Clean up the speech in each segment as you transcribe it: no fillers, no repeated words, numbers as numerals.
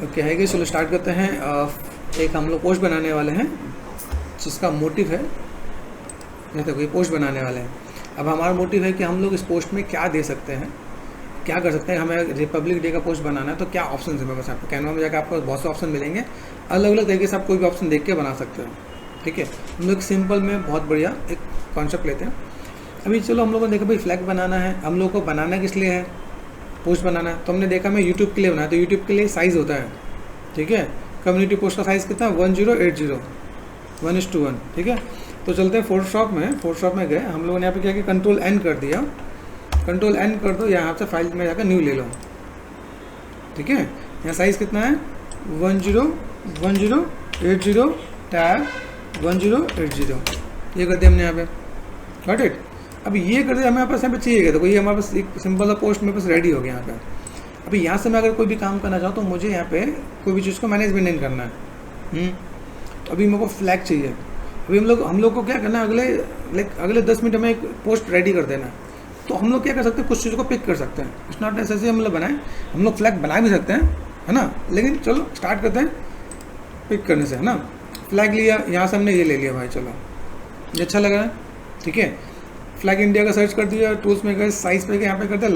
Okay है कि चलो स्टार्ट करते हैं। एक हम लोग पोस्ट बनाने वाले हैं जिसका मोटिव है, जैसे कोई पोस्ट बनाने वाले हैं। अब हमारा मोटिव है कि हम लोग इस पोस्ट में क्या दे सकते हैं, क्या कर सकते हैं। हमें रिपब्लिक डे का पोस्ट बनाना है तो क्या ऑप्शन है मेरे पास। आपको कैनवा में जाकर आपको बहुत से ऑप्शन मिलेंगे, अलग अलग तरीके से आप कोई भी ऑप्शन देख के बना सकते हो। ठीक है, हम लोग सिंपल में बहुत बढ़िया एक कॉन्सेप्ट लेते हैं। अभी चलो हम लोगों ने देखा भाई फ्लैग बनाना है, हम लोग को बनाना किस लिए है, पोस्ट बनाना है। तो हमने देखा मैं यूट्यूब के लिए बनाया, तो यूट्यूब के लिए साइज़ होता है। ठीक है, कम्युनिटी पोस्ट का साइज़ कितना है 1080 1:1। ठीक है, तो चलते हैं फोटोशॉप में गए। हम लोगों ने यहाँ पे क्या किया, कंट्रोल एन कर दिया। कंट्रोल एन कर दो, यहाँ से फाइल में जाकर न्यू ले लो। ठीक है, यहाँ साइज़ कितना है 1080 टैब 1080, ये कर दिया हमने यहाँ पे। Got it. अभी ये कर दिया, हमें पास यहाँ पे चाहिए क्या, तो ये हमारे पास एक सिंपल सा पोस्ट मेरे पास रेडी हो गया यहाँ पे। अभी यहाँ से मैं अगर कोई भी काम करना चाहूँ तो मुझे यहाँ पे कोई भी चीज़ को मैनेजमेंट करना है। तो अभी मेरे को फ्लैग चाहिए। अभी हम लोग को क्या करना है, अगले 10 मिनट में एक पोस्ट रेडी कर देना है। तो हम लोग क्या कर सकते हैं, कुछ चीज़ों को पिक कर सकते हैं। इट्स नॉट नेसेसरी हम लोग बनाएं, हम लोग फ्लैग बना भी सकते हैं, है ना। लेकिन चलो स्टार्ट करते हैं पिक करने से, है ना। फ्लैग लिया, यहाँ से हमने ये ले लिया भाई, चलो ये अच्छा लग रहा है। ठीक है, फ्लैग इंडिया का सर्च कर दिया, टूल्स में गए, साइज पे गए, यहाँ पे करते हैं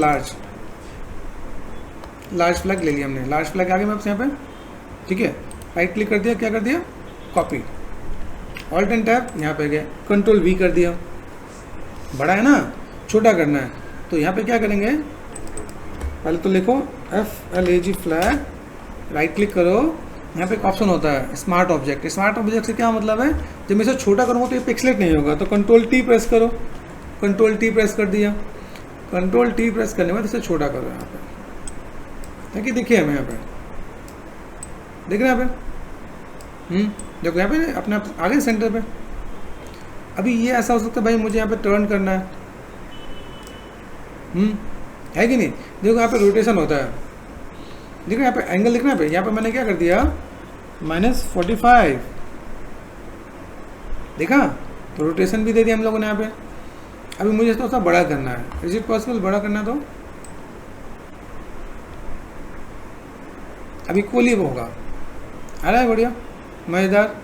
लार्ज फ्लैग ले लिया हमने। लार्ज फ्लैग आ गया मेरे पास यहाँ पे। ठीक है, राइट क्लिक कर दिया, क्या कर दिया, कॉपी, ऑल्ट एंड टैब, यहाँ पे गए, कंट्रोल वी कर दिया। बड़ा है ना, छोटा करना है तो यहाँ पे क्या करेंगे, पहले तो लिखो FLAG फ्लैग, राइट क्लिक करो। यहाँ पे एक ऑप्शन होता है स्मार्ट ऑब्जेक्ट। स्मार्ट ऑब्जेक्ट से क्या मतलब है, जब मैं इसे छोटा करूँगा तो ये पिक्सलेट नहीं होगा। तो कंट्रोल टी प्रेस करो, कंट्रोल टी प्रेस कर दिया। कंट्रोल टी प्रेस करने के बाद इसे छोटा करो यहाँ पे, ताकि दिखे हमें यहाँ पे, देख रहे हैं यहाँ पे। देखो यहाँ पे अपने आप आ गए सेंटर पे। अभी ये ऐसा हो सकता है भाई मुझे यहाँ पे टर्न करना है, है कि नहीं। देखो यहाँ पे रोटेशन होता है, देखो यहाँ पे एंगल दिख रहा है। यहाँ पे मैंने क्या कर दिया -45, देखा, तो रोटेशन भी दे दिया हम लोगों ने यहाँ पे। अभी मुझे थोड़ा सा बड़ा करना है, इज इट पॉसिबल बड़ा करना, तो अभी कोली वो होगा, आ रहा है बढ़िया मज़ेदार।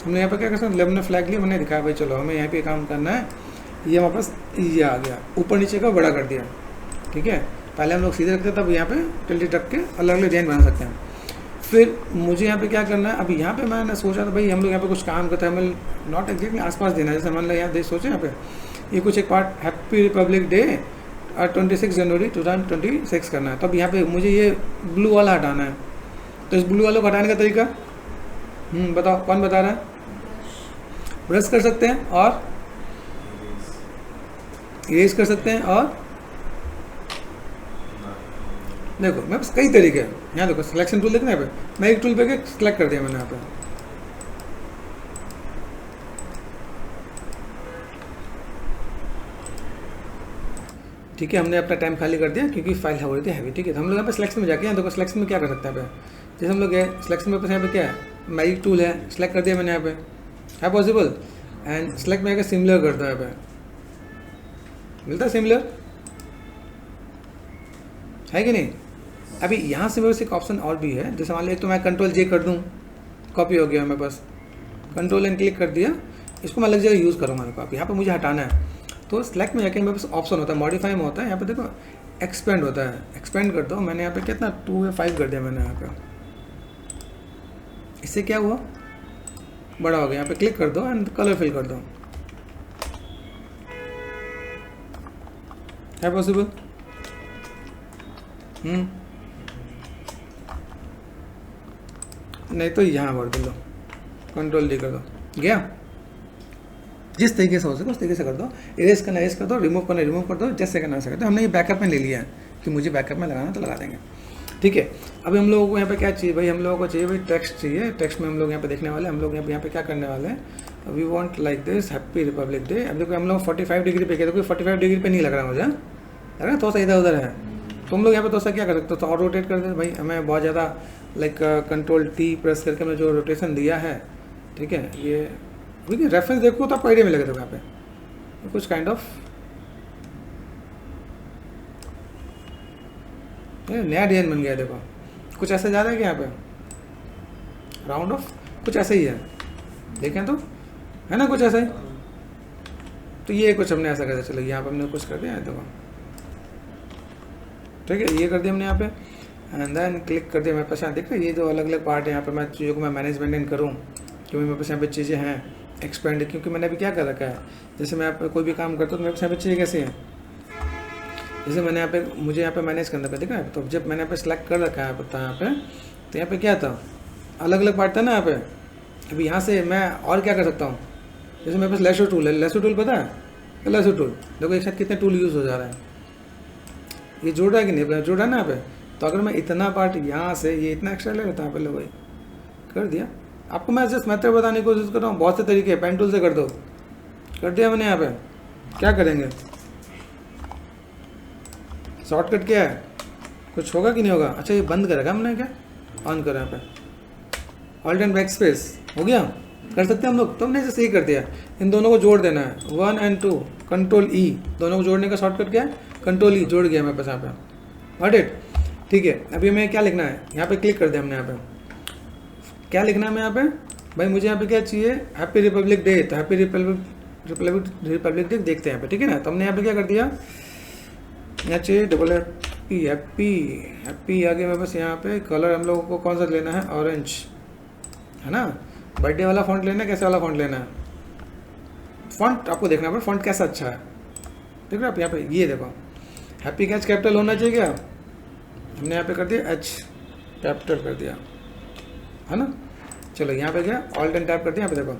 हमने यहाँ पे क्या कर सकते, लेफ्ट ने फ्लैग लिया, मैंने दिखाया भाई चलो हमें यहाँ पे काम करना है। ये हमारे पास ये आ गया, ऊपर नीचे का बड़ा कर दिया। ठीक है, पहले हम लोग सीधे रखते थे, तब यहाँ पे टिल्टेड रख के अलग अलग डिजाइन बना सकते हैं। फिर मुझे यहाँ पे क्या करना है, अभी यहाँ पे मैंने सोचा था भाई हम लोग यहाँ पे कुछ काम करते हैं, हमें नॉट एग्जैक्टली आसपास देना है। जैसे मान लो यहाँ देख सोचे यहाँ पे ये कुछ एक पार्ट हैप्पी रिपब्लिक डे 26 जनवरी 2026 करना है। तो अब यहाँ पे मुझे ये ब्लू वाला हटाना है। तो इस ब्लू वाले को हटाने का तरीका बताओ, कौन बता रहा है। ब्रश कर सकते हैं और इरेज कर सकते हैं, और देखो मैं बस कई तरीके हैं। यहाँ देखो सिलेक्शन टूल देखना है यहाँ पे, मैं एक टूल पे सिलेक्ट कर दिया मैंने यहाँ पे। ठीक है, हमने अपना टाइम खाली कर दिया क्योंकि फाइल हो रही थी हैवी। ठीक है, तो हम लोग यहाँ पे सिलेक्शन में जाके यहाँ देखो सिलेक्शन में क्या कर सकते हैं यहाँ पे। जैसे हम लोग गए सिलेक्शन में, यहाँ पे क्या है, मैजिक टूल है, सिलेक्ट कर दिया मैंने यहाँ पे, है पॉसिबल। एंड सिलेक्ट में आकर सिमिलर करता है यहाँ पे, मिलता है सिमिलर, है कि नहीं। अभी यहाँ से मेरे पास एक ऑप्शन और भी है, जैसे मान लो एक तो मैं कंट्रोल जे कर दूँ, कॉपी हो गया मेरे पास, कंट्रोल एन क्लिक कर दिया, इसको मैं अलग जगह यूज़ करूँगा मेरे को। अब यहाँ पे मुझे हटाना है तो सिलेक्ट में जाके मेरे पास ऑप्शन होता है, मॉडिफाई में होता है, यहाँ पे देखो एक्सपेंड होता है, एक्सपेंड कर दो। मैंने यहाँ पे कितना 2 या 5 कर दिया मैंने यहाँ पे। इससे क्या हुआ, बड़ा हो गया। यहाँ पे क्लिक कर दो एंड कलर फिल कर दो, है पॉसिबल। नहीं तो यहाँ भर दो, कंट्रोल डी कर दो, गया। जिस तरीके से हो सके उस तरीके से कर दो। इरेज करना इरेज कर दो, रिमूव करना रिमूव कर दो, जैसे करना वैसे कर दो। हमने ये बैकअप में ले लिया है कि मुझे बैकअप में लगाना तो लगा देंगे। ठीक है, अभी हम लोगों को यहाँ पे क्या चाहिए भाई, हम लोगों को चाहिए भाई टेक्स्ट चाहिए। टेक्स्ट में हम लोग यहाँ पे देखने वाले हैं, हम लोग यहाँ पे क्या करने वाले हैं, we want like this happy Republic Day. अब देखो हम लोग 45 डिग्री पे किया, तो 45 डिग्री पे नहीं लग रहा मुझे, लग रहा है थोड़ा सा इधर उधर है। तो हम लोग यहाँ पे थोड़ा सा क्या कर सकते हो, तो और रोटेट कर दे भाई। हमें बहुत ज़्यादा कंट्रोल टी प्रेस करके हमने जो रोटेशन दिया है, ठीक है, ये देखिए रेफरेंस देखो तो आपको आइडिया मिलेगा। देखो यहाँ पे कुछ काइंड ऑफ नया डिजाइन बन गया। देखो कुछ ऐसा ज़्यादा है कि यहाँ पे राउंड ऑफ कुछ ऐसा ही है, देखें तो है ना कुछ ऐसा ही। तो ये कुछ हमने ऐसा कर दिया, चलो यहाँ पर हमने कुछ कर दिया है, देखो ठीक है, ये कर दिया हमने यहाँ पे एंड देन क्लिक कर दिया। मेरे पास यहाँ देख रहे ये जो अलग अलग पार्ट है यहाँ पे, मैं चीज़ों को मैं मैनेजमेंट करूँ क्योंकि मेरे पास यहाँ पे चीज़ें हैं एक्सपेंड, क्योंकि मैंने अभी क्या कर रखा है, जैसे मैं यहाँ पे कोई भी काम करता हूँ तो मेरे पास यहाँ पे चीज़ें कैसे हैं, जैसे मैंने यहाँ पे मुझे यहाँ पे मैनेज करना था, ठीक है। तो जब मैंने यहाँ पे सेलेक्ट कर रखा है पता यहाँ पे, तो यहाँ पे क्या था, अलग अलग पार्ट था ना यहाँ पे। अभी यहाँ से मैं और क्या कर सकता हूँ, जैसे मेरे पास लेसो टूल है, लेसो टूल पता है, लेसो टूल देखो एक साथ कितने टूल यूज़ हो जा रहा है, ये जोड़ रहा है कि नहीं, जोड़ रहा है ना यहाँ पे। तो अगर मैं इतना पार्ट यहाँ से ये इतना एक्स्ट्रा ले लेता हूँ, पहले वही कर दिया। आपको मैं जस्ट मेथड बताने की कोशिश कर रहा हूँ, बहुत से तरीके पेन टूल से कर दो, कर दिया मैंने यहाँ पे। क्या करेंगे, शॉर्टकट क्या है, कुछ होगा कि नहीं होगा। अच्छा ये बंद करेगा हमने, क्या ऑन करा यहाँ पे, ऑल्ट एंड बैक स्पेस हो गया, कर सकते हैं हम लोग। तो हमने जैसे यही कर दिया, इन दोनों को जोड़ देना है 1 और 2, कंट्रोल ई, दोनों को जोड़ने का शॉर्टकट क्या है, कंट्रोल ई, जोड़ गया मेरे पास यहाँ पे, गॉट इट। ठीक है, अभी हमें क्या लिखना है, यहाँ पे क्लिक कर दिया हमने, यहाँ पे क्या लिखना है हमें यहाँ पे, भाई मुझे यहाँ पे क्या चाहिए, हैप्पी रिपब्लिक डे। तो हैप्पी रिपब्लिक डे देखते हैं यहाँ पे, ठीक है ना। तो हमने यहाँ पे क्या कर दिया, यहाँ चाहिए डबल हैप्पी, हैप्पी आगे मेरे पास यहाँ पे कलर हम लोगों को कौन सा लेना है, ऑरेंज है ना। बर्थडे वाला फॉन्ट लेना है, कैसे वाला फॉन्ट लेना है, फॉन्ट आपको देखना पड़ेगा फॉन्ट कैसा अच्छा है, देख रहे आप यहाँ पे, ये देखो हैप्पी का एच कैपिटल होना चाहिए क्या, हमने यहाँ पे कर दिया एच कैपिटल कर दिया, है ना। चलो यहाँ पे क्या ऑल्ट एंड टैप कर दिया, यहाँ पे देखो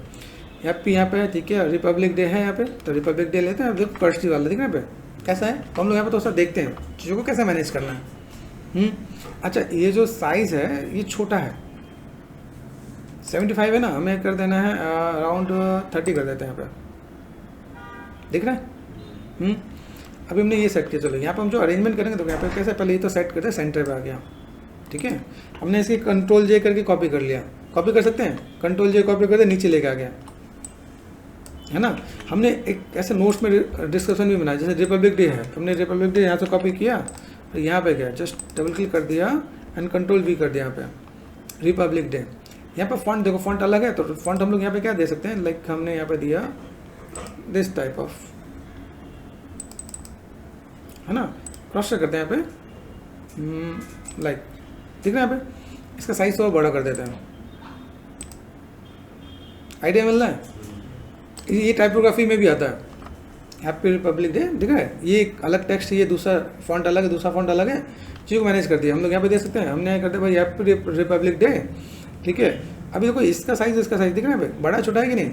हैप्पी यहाँ पे, ठीक है। रिपब्लिक डे है यहाँ पे, तो रिपब्लिक डे लेते हैं, देखो कर्सिव वाला दिख रहा है यहाँ पे कैसा है। तो हम लोग यहाँ पे तो सब देखते हैं चीज़ों को कैसे मैनेज करना है। अच्छा ये जो साइज़ है ये छोटा है, 75 है ना, हमें कर देना है अराउंड 30 कर देते हैं यहाँ पे, दिख रहा है। अभी हमने ये सेट किया, चलो यहाँ पे हम जो अरेंजमेंट करेंगे तो यहाँ पे कैसे, पहले ये तो सेट करते हैं, सेंटर पे आ गया, ठीक है। हमने इसकी कंट्रोल जे करके कॉपी कर लिया, कॉपी कर सकते हैं, कंट्रोल जे कॉपी कर दे, नीचे लेके आ गया, है ना। हमने एक ऐसे नोट्स में डिस्कशन भी बनाया, जैसे रिपब्लिक डे है, हमने रिपब्लिक डे यहाँ से कॉपी किया, तो यहाँ पे गया, जस्ट डबल क्लिक कर दिया एंड कंट्रोल भी कर दिया यहाँ पे रिपब्लिक डे। यहाँ पे फॉन्ट देखो, फॉन्ट अलग है, तो फॉन्ट हम लोग यहाँ पे क्या दे सकते हैं, लाइक हमने यहाँ पे दिया दिस टाइप ऑफ, है ना। क्रॉस चेक करते हैं यहाँ पे, लाइक ठीक है यहाँ पे, इसका साइज थोड़ा बड़ा कर देते हैं, आइडिया मिल रहा है। ये टाइपोग्राफी में भी आता है, हैप्पी रिपब्लिक डे, ठीक है। ये एक अलग टेक्स्ट, ये दूसरा फॉन्ट अलग है, दूसरा फॉन्ट अलग है, चीज़ को मैनेज कर दिया हम लोग यहाँ पे दे सकते हैं। हमने करते हैं भाई हैप्पी रिपब्लिक डे, ठीक है। अभी देखो इसका साइज दिख रहा है यहाँ पे, बड़ा छोटा है कि नहीं।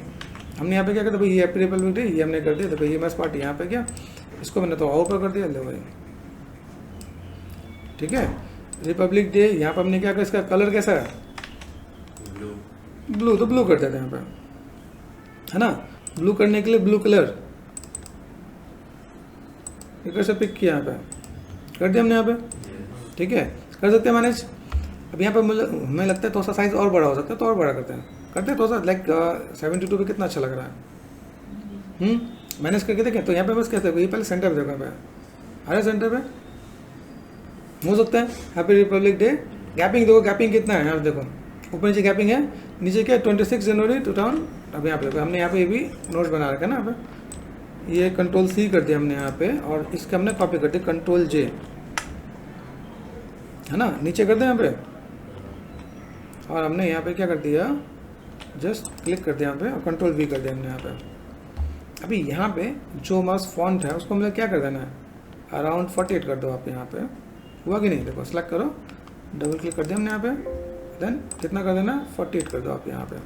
हमने यहाँ पे क्या करते भाई ये हैप्पी रिपब्लिक डे, ये हमने कर दिया, तो भाई ये मस्त पार्ट यहाँ पे क्या, इसको मैंने तो ऊपर कर दिया, ले भाई ठीक है। रिपब्लिक डे यहाँ पर हमने क्या किया, इसका कलर कैसा है, ब्लू, तो ब्लू कर देते हैं यहाँ पे, है ना। ब्लू करने के लिए ब्लू कलर एक से पिक किया, यहाँ पे कर दिया हमने यहाँ पे, ठीक है। कर सकते हैं मैनेज। अब यहाँ पे हमें लगता है थोड़ा सा साइज और बड़ा हो सकता है, तो और बड़ा करते हैं थोड़ा सा, लाइक 72 पे कितना अच्छा लग रहा है, मैनेज करके देखें। तो यहाँ पे बस कहते हैं ये पहले सेंटर पे देखो, यहाँ पे अरे सेंटर पे हो सकता है हैप्पी रिपब्लिक डे। गैपिंग देखो, गैपिंग कितना है यहाँ देखो, ऊपर नीचे गैपिंग है, नीचे क्या 26 जनवरी 2000। अब यहाँ पे हमने यहाँ पे भी नोट्स बना रखा है ना, यहाँ पे ये कंट्रोल सी कर दिया हमने यहाँ पे, और इसके हमने कॉपी कर दिया कंट्रोल जे, है ना, नीचे कर दिया यहाँ पे, और हमने यहाँ पे क्या कर दिया, जस्ट क्लिक कर दिया यहाँ पे और कंट्रोल वी कर दिया हमने यहाँ पे। अभी यहाँ पे जो मस्त फॉन्ट है उसको हमने क्या कर देना है, अराउंड 48 कर दो आप यहाँ पे, हुआ कि नहीं, देखो सेलेक्ट करो, डबल क्लिक कर दिया हमने यहाँ पे, देन कितना कर देना 48 कर दो आप यहाँ पे।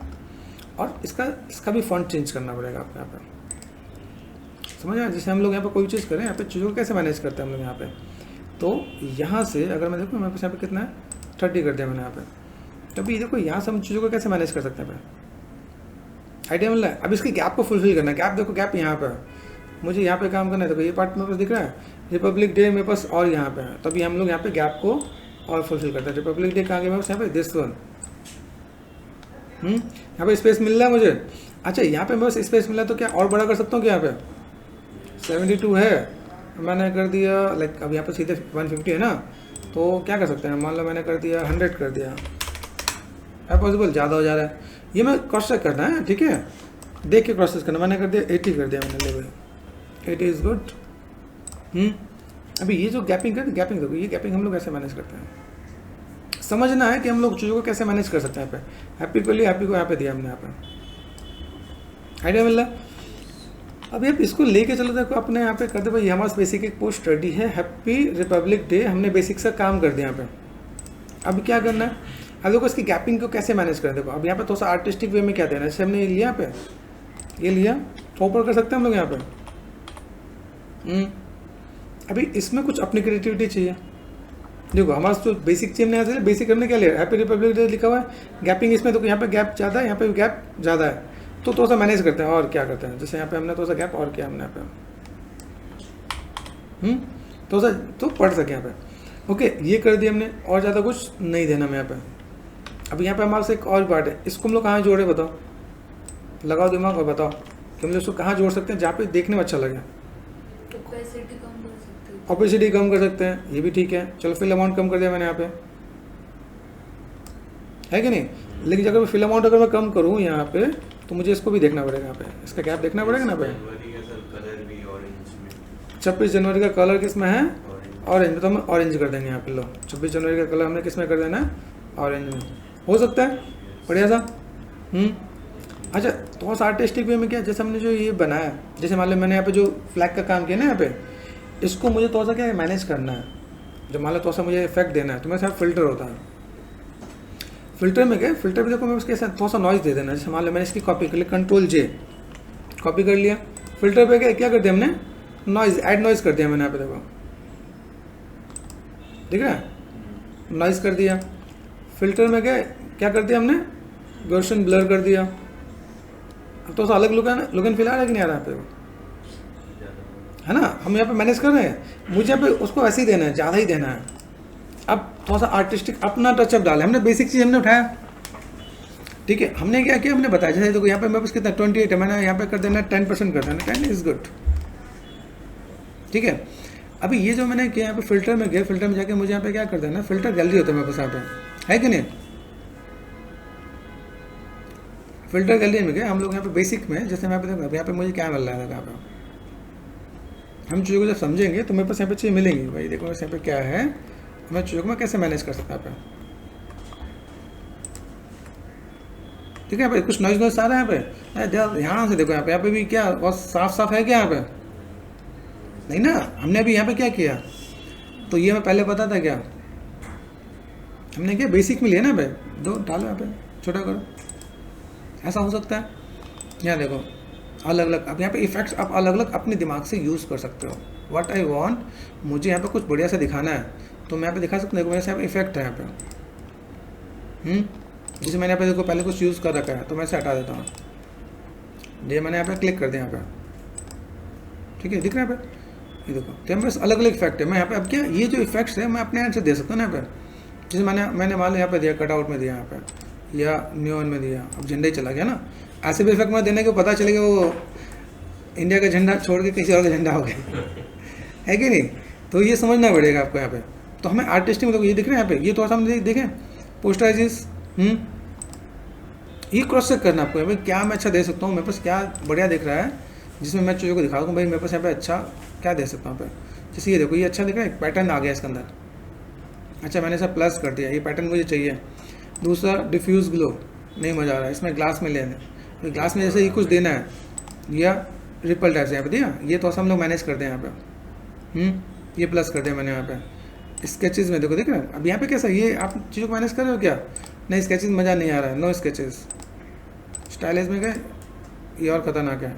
और इसका भी फॉन्ट चेंज करना पड़ेगा आपको यहाँ पे, समझ आया। जैसे हम लोग यहाँ पे कोई चीज़ करें, यहाँ पे चीज़ों को कैसे मैनेज करते हैं हम लोग यहाँ पे, तो यहाँ से अगर मैं देखूँ मेरे पास यहाँ पे कितना है 30 कर दिया मैंने यहाँ पे। तो अभी देखो यहाँ से हम चीज़ों को कैसे मैनेज कर सकते हैं, आइडिया मिल रहा है। अब इसकी गैप को फुलफिल करना है, गैप देखो, गैप यहाँ पे मुझे यहाँ पे काम करना है, देखो ये पार्ट मेरे पास दिख रहा है, रिपब्लिक डे मेरे पास और यहाँ पे है, तो अभी हम लोग यहाँ पे गैप को और फुलफिल करते हैं। रिपब्लिक डे कहाँ गया मेरे पास, यहाँ पे दिस वन, यहाँ पे स्पेस मिल रहा है मुझे। अच्छा यहाँ पे मेरे पास स्पेस मिला, तो क्या और बड़ा कर सकता हूँ क्या, यहाँ पे 72 है, मैंने कर दिया लाइक, अब यहाँ पे सीधे 150 है ना, तो क्या कर सकते हैं, मान लो मैंने कर दिया 100 कर दिया, है पॉसिबल, ज़्यादा हो जा रहा है, ये मैं क्रॉस चेक करना है, ठीक है, देख के क्रॉस चेक करना। मैंने कर दिया 80 कर दिया मैंने, ले भाई 80 इज़ गुड। अभी ये जो गैपिंग करते, गैपिंग देखो, ये गैपिंग हम लोग कैसे मैनेज करते हैं, समझना है कि हम लोग चीज़ों को कैसे मैनेज कर सकते हैं। यहाँ पे हैप्पी को लिए, हैप्पी को यहाँ पे दिया हमने, यहाँ पे आइडिया मिल रहा है। अब आप इसको लेके चलो, देखो अपने यहाँ पे कर दे भाई, हमारा बेसिक एक पोस्ट रेडी है, हैप्पी रिपब्लिक डे, हमने बेसिक सा काम कर दिया यहाँ पे। अब क्या करना है, अब देखो इसकी गैपिंग को कैसे मैनेज करें। देखो अब यहाँ पे थोड़ा सा आर्टिस्टिक वे में क्या देना है, जैसे हमने लिया यहाँ पे, ये लिया तो ऊपर कर सकते हैं हम लोग यहाँ पे। अभी इसमें कुछ अपनी क्रिएटिविटी चाहिए। देखो हमारा जो बेसिक चीज हमने बेसिक हमने क्या लिया, हैप्पी रिपब्लिक डे लिखा हुआ है, गैपिंग इसमें देखो यहाँ पे गैप ज़्यादा है, यहाँ पे भी गैप ज़्यादा है, तो थोड़ा सा मैनेज करते हैं। और क्या करते हैं, जैसे यहाँ पे हमने थोड़ा सा गैप और किया हमने यहाँ पे, थोड़ा सा तो पढ़ सके यहाँ पे। ओके, ये कर दिया हमने, और ज़्यादा कुछ नहीं देना मैं यहाँ पे। अब यहाँ पे हमारे से एक और पार्ट है, इसको हम लोग कहाँ जोड़े बताओ, लगाओ दिमाग और बताओ कि हम लोग इसको कहाँ जोड़ सकते हैं जहाँ पे देखने में अच्छा लगे। ऑपेसिटी कम कर सकते हैं, ये भी ठीक है। चलो फिल अमाउंट कम कर दिया मैंने यहाँ पे, है कि नहीं। लेकिन अगर फिल अमाउंट अगर मैं कम करूँ यहाँ पे, तो मुझे इसको भी देखना पड़ेगा, यहाँ पे इसका गैप देखना पड़ेगा ना पे। 26 जनवरी का कलर किस में है, ऑरेंज, तो हम ऑरेंज कर देंगे यहाँ पे। लो 26 जनवरी का कलर हमने किस में कर देना है, ऑरेंज में, हो सकता है बढ़िया सा। अच्छा, थोड़ा सा आर्टिस्टिक वे में क्या, जैसे हमने जो ये बनाया, जैसे मान लो मैंने यहाँ पे जो फ्लैग का काम किया ना यहाँ पे, इसको मुझे थोड़ा सा क्या मैनेज करना है। जब मान लो थोड़ा सा मुझे इफेक्ट देना है, तो मेरे साथ फिल्टर होता है। फिल्टर में क्या, फिल्टर में देखो मैं उसके साथ थोड़ा सा नॉइज दे देना। जैसे मान लो मैंने इसकी कॉपी कर लिया, Ctrl+J कॉपी कर लिया। फिल्टर पे क्या कर दिया हमने, नॉइज, ऐड नॉइज कर दिया मैंने यहाँ पे, देखो ठीक है, नॉइज कर दिया। फिल्टर में क्या कर दिया हमने, गॉसियन ब्लर कर दिया। अब तो अलग लुक है ना, लुक एंड फील आ रहा है कि नहीं आ रहा है पे, है ना। हम यहाँ पे मैनेज कर रहे हैं, मुझे यहाँ पे उसको ऐसे ही देना है, ज़्यादा ही देना है। अब थोड़ा सा आर्टिस्टिक अपना टचअप डाला, हमने बेसिक चीज़ हमने उठाया, ठीक है। हमने क्या किया, हमने बताया, जैसे देखो यहाँ पे मेरे पास कितना 28 है, मैंने यहाँ पे कर देना 10% कर देना, 10 इज गुड, ठीक है। अभी ये जो मैंने किया यहाँ पे फिल्टर में गया, फिल्टर में जाके मुझे यहाँ पे क्या कर देना, फिल्टर गैलरी होता है मेरे पास यहाँ पे, है कि नहीं। फिल्टर गैलरी में गए हम लोग, यहाँ पे बेसिक में, जैसे मैं यहाँ पे मुझे क्या मिल रहा है, यहाँ पे हम चीज़ों को जब समझेंगे तो मेरे पास यहाँ पे चीज़ मिलेंगी। भाई देखो यहाँ पे क्या है, मैं चीज़ों को मैं कैसे मैनेज कर सकता हूँ, ठीक है भाई। कुछ नॉइज आ रहा है यहाँ पे, ध्यान से देखो यहाँ पे भी क्या बहुत साफ साफ है क्या यहाँ पे, नहीं ना। हमने अभी यहाँ पे क्या किया, तो ये मैं पहले पता था क्या, हमने क्या बेसिक में लिया ना भाई, दो डालो यहाँ पे, छोटा करो, ऐसा हो सकता है। यहाँ देखो अलग अलग, अब यहाँ पे इफेक्ट्स आप अलग अलग अपने दिमाग से यूज़ कर सकते हो। व्हाट आई वांट, मुझे यहाँ पे कुछ बढ़िया से दिखाना है तो मैं यहाँ पे दिखा सकता हूँ। मेरे यहाँ पे इफेक्ट है यहाँ पे, जैसे मैंने यहाँ पे देखो पहले कुछ यूज़ कर रखा है, तो मैं इसे हटा देता हूँ। ये मैंने यहाँ पे क्लिक कर दिया यहाँ पे, ठीक है, दिख रहा है यहाँ पे, ये देखो। तो मेरे पास अलग अलग इफेक्ट है, मैं यहाँ पे अब क्या, ये जो इफेक्ट्स है मैं अपने यहाँ से दे सकता हूँ ना यहाँ पे। जैसे मैंने मान लो यहाँ पे दिया, कटआउट में दिया यहाँ पे, या न्यून में दिया, अब झंडा ही चला गया ना। ऐसे भी इफेक्ट में देने को पता चलेगा वो इंडिया का झंडा छोड़ के किसी और का झंडा हो गया, है कि नहीं। तो ये समझना पड़ेगा आपको यहाँ पे। तो हमें आर्टिस्टिक में देखो ये दिख रहा है यहाँ पे, ये थोड़ा सा हम देखें पोस्टराइजेस, ये क्रॉस चेक करना आपको, भाई क्या मैं अच्छा दे सकता हूँ, मेरे पास क्या बढ़िया दिख रहा है जिसमें मैं चीज़ों को दिखा दूँ, भाई मेरे पास यहाँ पे अच्छा क्या दे सकता हूँ यहाँ पे। जैसे ये देखो ये अच्छा दिख रहा है, पैटर्न आ गया इसके अंदर, अच्छा मैंने सब प्लस कर दिया, ये पैटर्न मुझे चाहिए। दूसरा डिफ्यूज़ ग्लो नहीं मज़ा आ रहा है, इसमें ग्लास में लेना है, ग्लास में जैसे ये कुछ देना है, या रिपल टाइप से यहाँ पे दिया, ये तो हम लोग मैनेज करते हैं यहाँ पे, ये प्लस कर दिया मैंने यहाँ पे। स्केचेस में देखो, देख रहे हैं अब यहाँ पे कैसा, ये आप चीज़ों को मैनेज कर रहे हो क्या, नहीं स्केचेस मज़ा नहीं आ रहा है, नो स्केचेस। स्टाइलिश में गए, ये और खतरनाक है,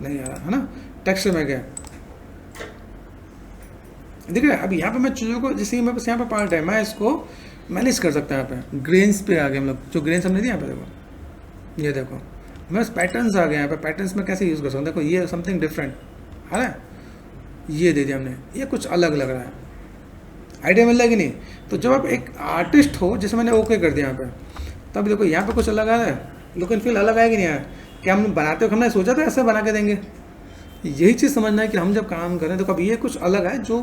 नहीं आ रहा है ना। टेक्सचर में गए, दिख रहा है। अब यहाँ पे मैं चीज़ों को, जैसे मेरे पास यहाँ पे पार्ट है, मैं इसको मैनेज कर सकता हूँ। यहाँ पे ग्रेन्स पे आ गए हम लोग, जो ग्रेन्स हमने दिया यहाँ पे देखो, ये देखो मेरे पास पैटर्न्स आ गए यहाँ पे। पैटर्न्स में कैसे यूज़ कर सकता हूँ, देखो ये समथिंग डिफरेंट है ना, ये दे दिया हमने, ये कुछ अलग लग रहा है, आइडिया मिल रहा है कि नहीं। तो जब आप एक आर्टिस्ट हो, जैसे मैंने ओके कर दिया यहाँ पे, तब देखो यहाँ पे कुछ अलग आ रहा है, लुक एंड फील अलग आया कि नहीं आया। क्या हम बनाते हो, हमने सोचा था ऐसे बना के देंगे, यही चीज़ समझना है कि हम जब काम करें तो कभी ये कुछ अलग है जो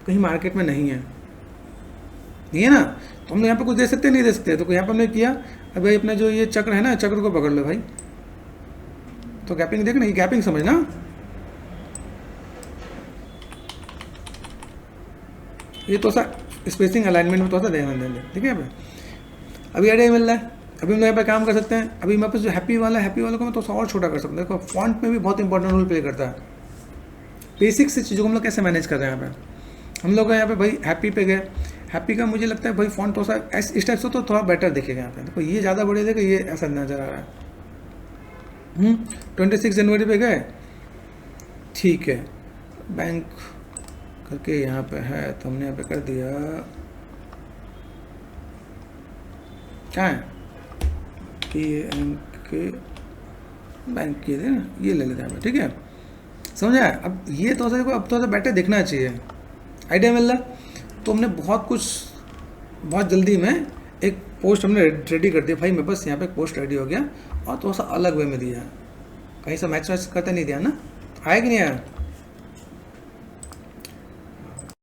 कहीं मार्केट में नहीं है, नहीं है ना, तो हम यहाँ पे कुछ दे सकते नहीं दे सकते, तो यहाँ पे हमने किया। अब भाई अपने जो ये चक्र है ना, चक्र को पकड़ लो भाई, तो गैपिंग देखना, ये गैपिंग समझना, ये तो सा स्पेसिंग अलाइनमेंट में तो सा ध्यान देंगे, ठीक है। अभी आइडिया मिल रहा है, अभी हम यहाँ पे काम कर सकते हैं। अभी मेरे पास जो हैप्पी वाला को मैं तो और छोटा कर सकता हूँ। देखो फॉन्ट में भी बहुत इंपॉर्टेंट रोल प्ले करता है। बेसिक से चीज़ों को हम लोग कैसे मैनेज कर रहे हैं यहाँ पे, हम लोग यहाँ पे भाई हैप्पी पे गए, हैप्पी का मुझे लगता है भाई फॉन्ट थोड़ा सा इस टाइप से तो थोड़ा बेटर दिखेगा यहाँ पे। देखो ये ज़्यादा बड़े देगा, ये ऐसा नज़र आ रहा है। 26 जनवरी पे गए, ठीक है, बैंक करके यहाँ पे है तो हमने यहाँ पे कर दिया, क्या है कि बैंक के ये ले लेते हैं, ठीक है, समझा। अब ये तो अब थोड़ा सा बेटर दिखना चाहिए, आइडिया मिल रहा। तो हमने बहुत कुछ बहुत जल्दी में एक पोस्ट हमने रेडी कर दिया भाई, मेरे पास यहाँ पे एक पोस्ट रेडी हो गया और थोड़ा सा अलग वे में दिया, कहीं से मैच करते नहीं दिया ना, आया कि नहीं आया।